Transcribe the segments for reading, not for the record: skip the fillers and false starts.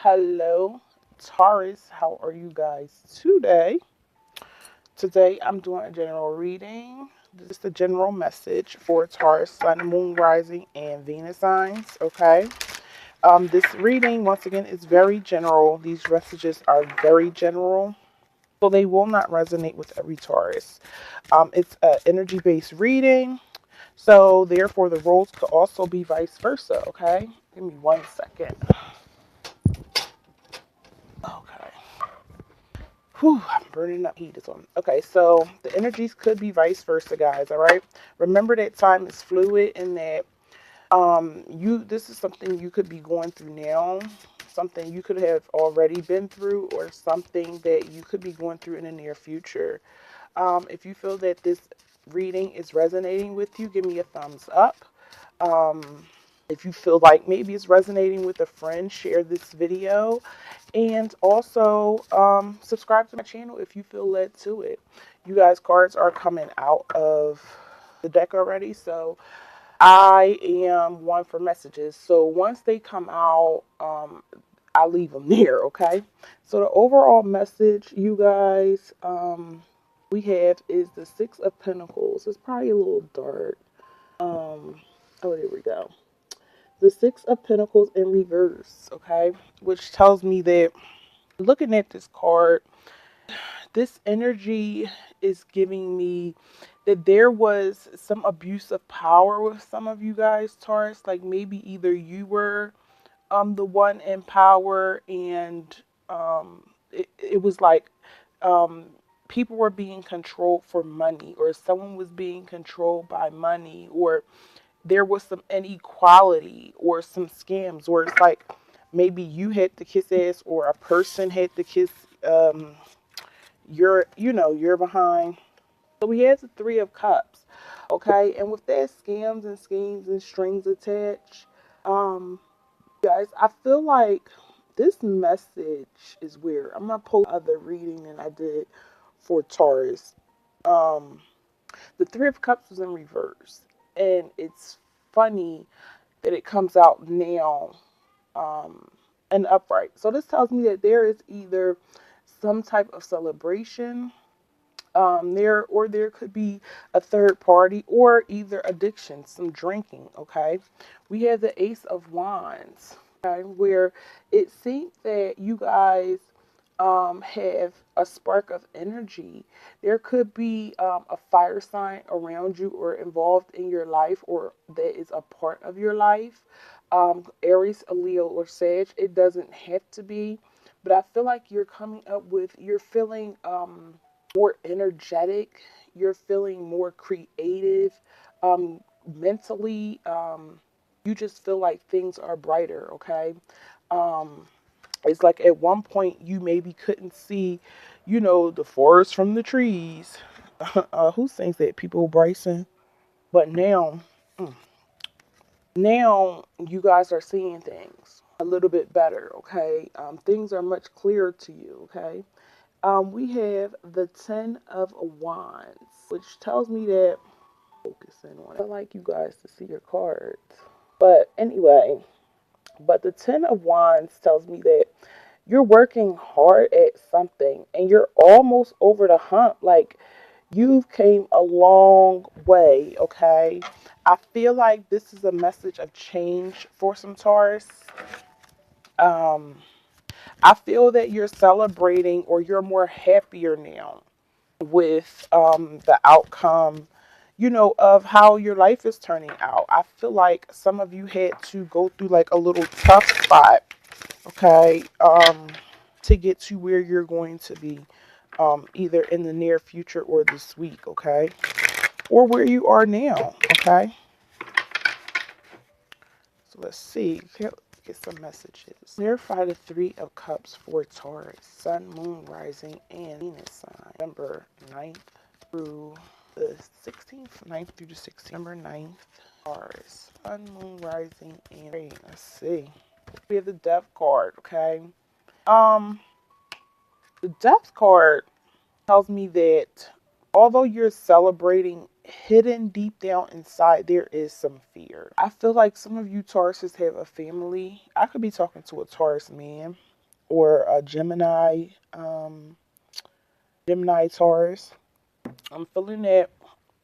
Hello, Taurus. How are you guys today? Today, I'm doing a general reading. This is the general message for Taurus, Sun, Moon, Rising, and Venus signs. Okay. This reading, once again, is very general. These messages are very general, so they will not resonate with every Taurus. It's an energy-based reading, so therefore the roles could also be vice versa. Okay. Give me 1 second. Okay. Whew, I'm burning up. Heat is on. Okay, so the energies could be vice versa, guys. All right. Remember that time is fluid and that this is something you could be going through now, something you could have already been through, or something that you could be going through in the near future. If you feel that this reading is resonating with you, give me a thumbs up. If you feel like maybe it's resonating with a friend, share this video. And also subscribe to my channel if you feel led to it. You guys, cards are coming out of the deck already. So I am one for messages. So once they come out, I leave them there, okay? So the overall message, you guys, we have is the Six of Pentacles. It's probably a little dark. Oh, there we go. The Six of Pentacles in reverse, okay? Which tells me that looking at this card, this energy is giving me that there was some abuse of power with some of you guys, Taurus. Like maybe either you were the one in power and it was like um, people were being controlled for money, or someone was being controlled by money, or there was some inequality or some scams, or it's like maybe you had to kiss ass or a person had to kiss um, you're behind. So we had the Three of Cups, okay, and with that scams and schemes and strings attached, um, guys, I feel like this message is weird. I'm gonna post other reading than I did for Taurus. Um, the Three of Cups was in reverse, and it's funny that it comes out now um, and upright. So this tells me that there is either some type of celebration there could be a third party or either addiction, some drinking. Okay, we have the Ace of Wands, okay, where it seems that you guys have a spark of energy. There could be a fire sign around you or involved in your life, or that is a part of your life. Aries, a Leo, or Sag. It doesn't have to be, but I feel like you're feeling more energetic, you're feeling more creative, mentally, you just feel like things are brighter, okay? Um, it's like at one point you maybe couldn't see, the forest from the trees. Who sings that? People Bryson. But now you guys are seeing things a little bit better, okay? Things are much clearer to you, okay? We have the Ten of Wands, which tells me that focusing on it. I like you guys to see your cards. But anyway, the Ten of Wands tells me that you're working hard at something and you're almost over the hump. Like you've came a long way, okay? I feel like this is a message of change for some Taurus. Um, I feel that you're celebrating or you're more happier now with the outcome, of how your life is turning out. I feel like some of you had to go through like a little tough spot, okay, to get to where you're going to be, either in the near future or this week, okay, or where you are now, okay. So let's see. Get some messages. Clarify the Three of Cups for Taurus, Sun, Moon, Rising, and Venus sign. November 9th through the 16th. 9th through the 16th. November 9th, Taurus, Sun, Moon, Rising, and rain. Let's see. We have the Death card, okay? Um, the Death card tells me that although you're celebrating, hidden deep down inside, there is some fear. I feel like some of you Tauruses have a family. I could be talking to a Taurus man. or a Gemini Taurus. I'm feeling that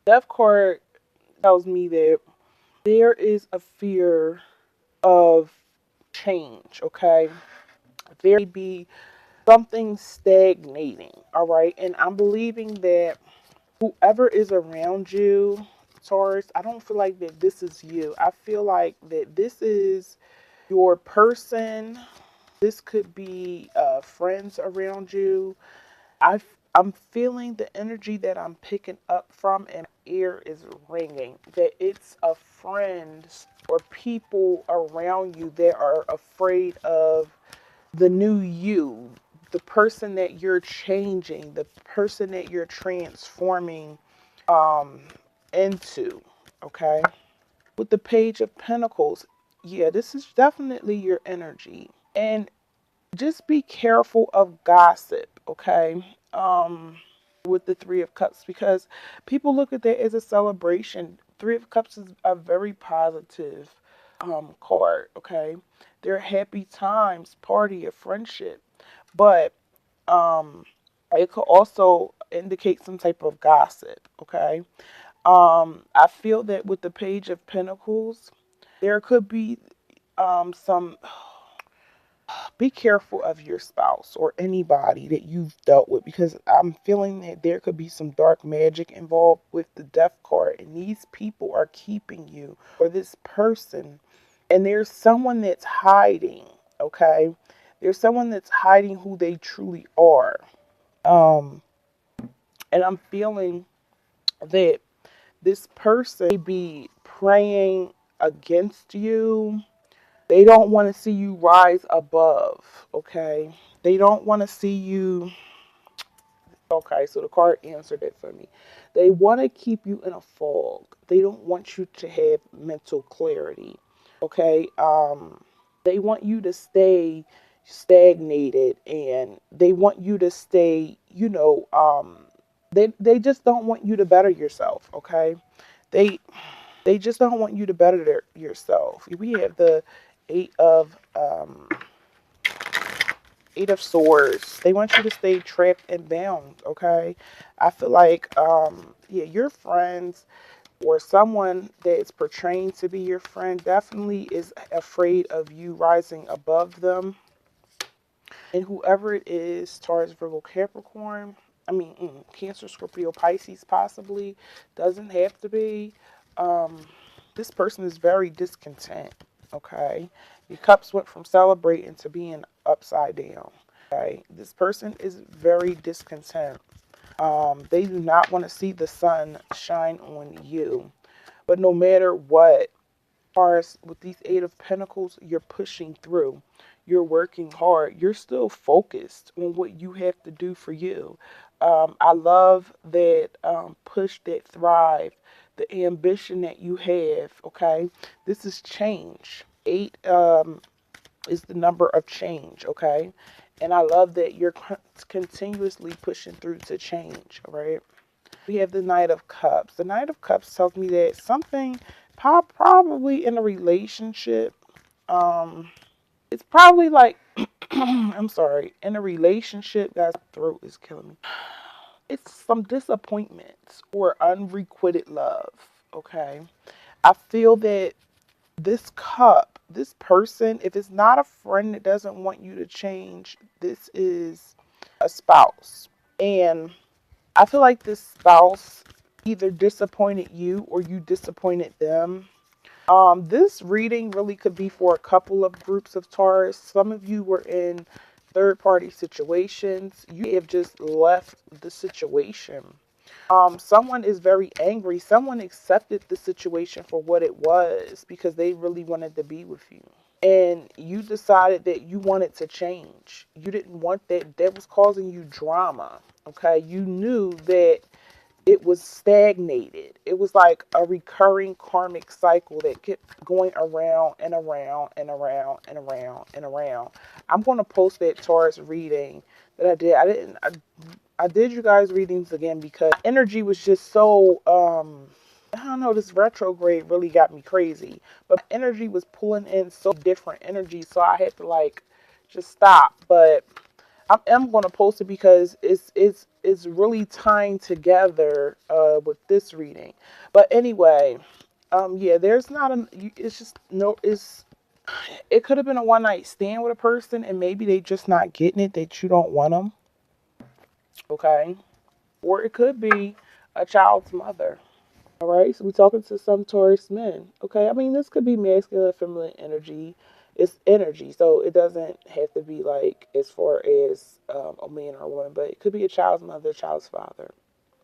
Death card tells me that there is a fear of change, okay? There may be something stagnating, all right? And I'm believing that whoever is around you, Taurus, I don't feel like that this is you. I feel like that this is your person. This could be friends around you. I I'm feeling the energy that I'm picking up from, and my ear is ringing that it's a friend or people around you that are afraid of the new you, the person that you're changing, the person that you're transforming um into. Okay, with the Page of Pentacles, yeah, this is definitely your energy. And just be careful of gossip, okay? With the Three of Cups, because people look at that as a celebration. Three of Cups is a very positive card, okay? They're happy times, party, a friendship, but um, it could also indicate some type of gossip, okay? I feel that with the Page of Pentacles, there could be some. Be careful of your spouse or anybody that you've dealt with, because I'm feeling that there could be some dark magic involved with the Death card, and these people are keeping you, or this person, and there's someone that's hiding, okay? There's someone that's hiding who they truly are. Um, and I'm feeling that this person may be praying against you. They don't want to see you rise above, okay? They don't want to see you. Okay, so the card answered it for me. They want to keep you in a fog. They don't want you to have mental clarity, okay? They want you to stay stagnated, and they want you to stay, they just don't want you to better yourself, okay? They they just don't want you to better yourself. We have the eight of um, Eight of Swords. They want you to stay trapped and bound. Okay, I feel like yeah, your friends or someone that is portraying to be your friend definitely is afraid of you rising above them. And whoever it is, Taurus, Virgo, Capricorn, Cancer, Scorpio, Pisces, possibly, doesn't have to be. Um, this person is very discontent. Okay, your cups went from celebrating to being upside down. Okay, this person is very discontent. They do not want to see the sun shine on you. But no matter what, Taurus, with these Eight of Pentacles, you're pushing through. You're working hard. You're still focused on what you have to do for you. I love that push, that thrive, the ambition that you have. Okay, this is change. Eight is the number of change. Okay, and I love that you're continuously pushing through to change. All right. We have the Knight of Cups. The Knight of Cups tells me that something probably in a relationship. Um, it's probably like I'm sorry, in a relationship. Guys, throat is killing me. It's some disappointments or unrequited love. Okay, I feel that this cup, this person, if it's not a friend that doesn't want you to change, this is a spouse, and I feel like this spouse either disappointed you or you disappointed them. This reading really could be for a couple of groups of Taurus. Some of you were in third party situations. You have just left the situation. Someone is very angry. Someone accepted the situation for what it was because they really wanted to be with you. And you decided that you wanted to change. You didn't want that. That was causing you drama. Okay. You knew that it was stagnated. It was like a recurring karmic cycle that kept going around and around and around and around and around. I'm going to post that Taurus reading that I did. I did you guys readings again because energy was just so I don't know, this retrograde really got me crazy. But energy was pulling in so different energy, so I had to like just stop. But I am going to post it because it's really tying together with this reading. But anyway, yeah, there's not a. It's just no. It could have been a one night stand with a person, and maybe they just not getting it that you don't want them. Okay, or it could be a child's mother. All right, so we're talking to some Taurus men. Okay, I mean this could be masculine, feminine energy. It's energy, so it doesn't have to be like as far as a man or a woman, but it could be a child's mother, child's father.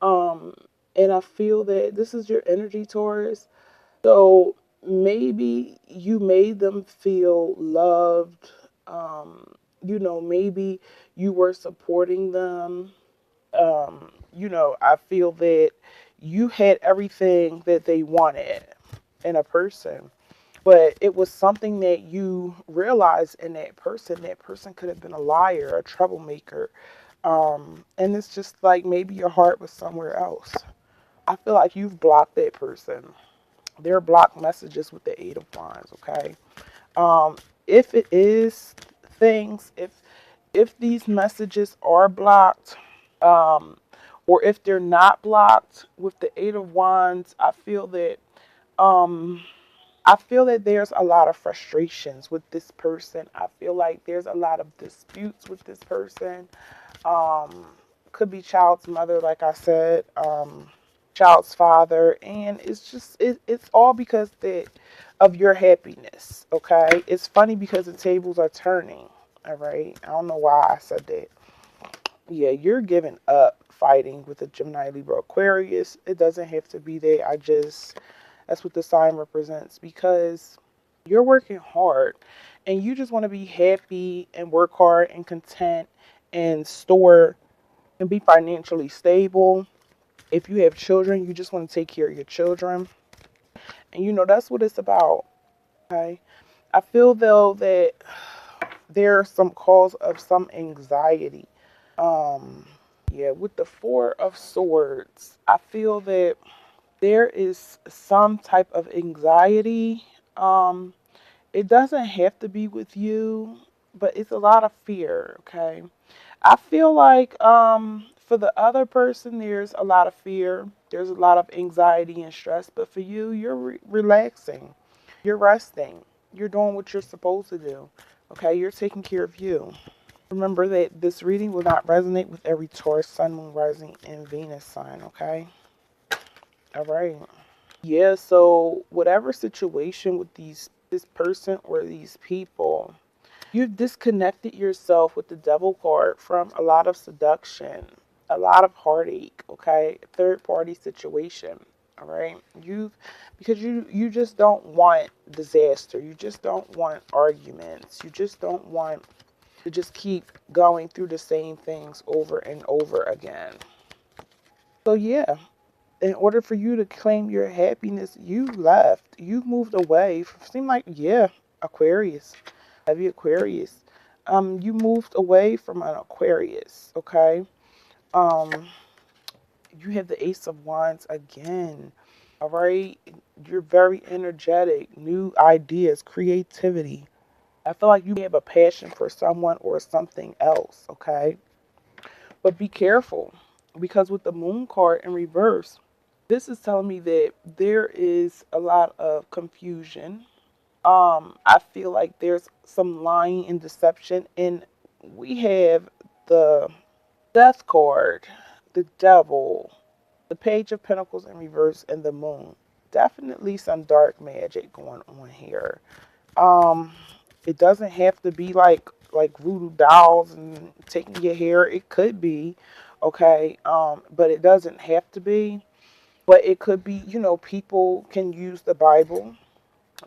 Um, and I feel that this is your energy, Taurus. So maybe you made them feel loved. Maybe you were supporting them. I feel that you had everything that they wanted in a person, but it was something that you realized in that person. That person could have been a liar, a troublemaker. And it's just like maybe your heart was somewhere else. I feel like you've blocked that person. They're blocked messages with the Eight of Wands, okay? Um, if it is things, if these messages are blocked, um, or if they're not blocked with the Eight of Wands, um, I feel that there's a lot of frustrations with this person. I feel like there's a lot of disputes with this person. Um, could be child's mother, like I said, child's father, and it's all because of your happiness. Okay, it's funny because the tables are turning. All right, I don't know why I said that. Yeah, you're giving up fighting with a Gemini, Libra, Aquarius. It doesn't have to be that. That's what the sign represents because you're working hard and you just want to be happy and work hard and content and store and be financially stable. If you have children, you just want to take care of your children. And that's what it's about. Okay. I feel though that there are some cause of some anxiety. Um, yeah, with the Four of Swords, I feel that there is some type of anxiety. Um, it doesn't have to be with you, but it's a lot of fear, okay? I feel like for the other person there's a lot of fear, there's a lot of anxiety and stress, but for you you're relaxing. You're resting. You're doing what you're supposed to do. Okay? You're taking care of you. Remember that this reading will not resonate with every Taurus, Sun, Moon, Rising, and Venus sign, okay? All right. Yeah, so whatever situation with this person or these people, you've disconnected yourself with the Devil card from a lot of seduction, a lot of heartache, okay? Third party situation. All right. Because you just don't want disaster. You just don't want arguments. You just don't want to just keep going through the same things over and over again. So yeah, in order for you to claim your happiness, you left. You moved away. Seemed like, yeah, Aquarius, heavy Aquarius. You moved away from an Aquarius, okay? Um, you have the Ace of Wands again. All right, you're very energetic, new ideas, creativity. I feel like you have a passion for someone or something else, okay? But be careful because with the Moon card in reverse, this is telling me that there is a lot of confusion. I feel like there's some lying and deception, and we have the Death card, the Devil, the Page of Pentacles in reverse, and the Moon. Definitely some dark magic going on here. Um, it doesn't have to be like voodoo dolls and taking your hair. It could be, okay, but it doesn't have to be. But it could be, people can use the Bible.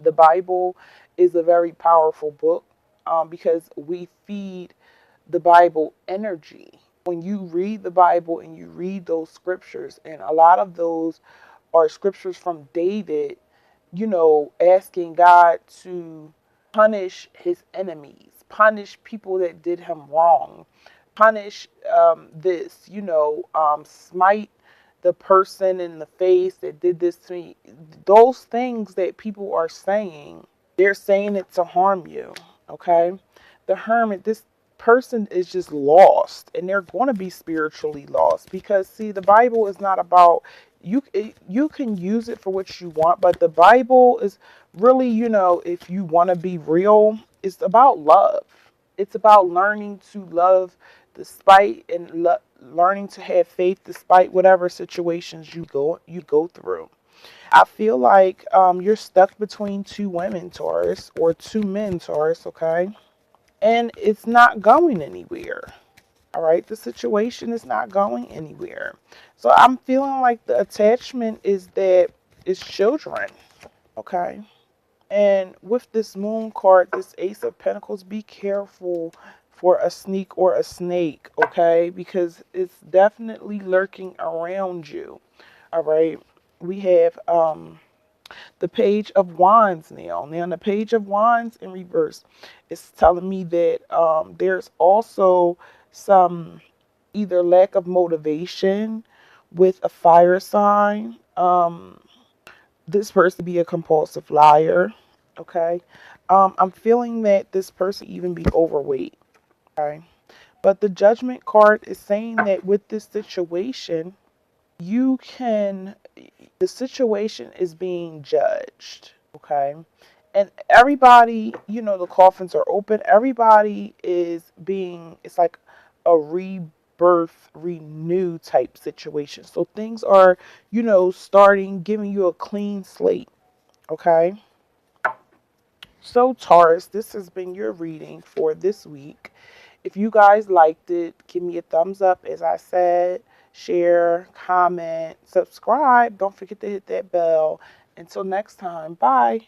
The Bible is a very powerful book because we feed the Bible energy. When you read the Bible and you read those scriptures, and a lot of those are scriptures from David, asking God to punish his enemies, punish people that did him wrong, punish smite the person in the face that did this to me. Those things that people are saying, they're saying it to harm you, okay? the Hermit, this person is just lost, and they're going to be spiritually lost, because see, the Bible is not about you can use it for what you want, but the Bible is really, if you want to be real, it's about love. It's about learning to love despite, and learning to have faith despite whatever situations you go through. I feel like you're stuck between two women, Taurus, or two men, Taurus, okay? And it's not going anywhere. All right, the situation is not going anywhere. So I'm feeling like the attachment is that it's children, okay? And with this moon card, this Ace of Pentacles, be careful for a sneak or a snake, okay? Because it's definitely lurking around you. All right. We have the Page of Wands now. Now, the Page of Wands in reverse is telling me that there's also some either lack of motivation with a fire sign. This person be a compulsive liar. Okay. I'm feeling that this person even be overweight. Okay. But the Judgment card is saying that with this situation, you can, the situation is being judged, okay? And everybody, the coffins are open. Everybody is being, it's like a rebirth, renew type situation. So things are, starting, giving you a clean slate, okay? So, Taurus, this has been your reading for this week. If you guys liked it, give me a thumbs up, as I said, share, comment, subscribe. Don't forget to hit that bell. Until next time, bye.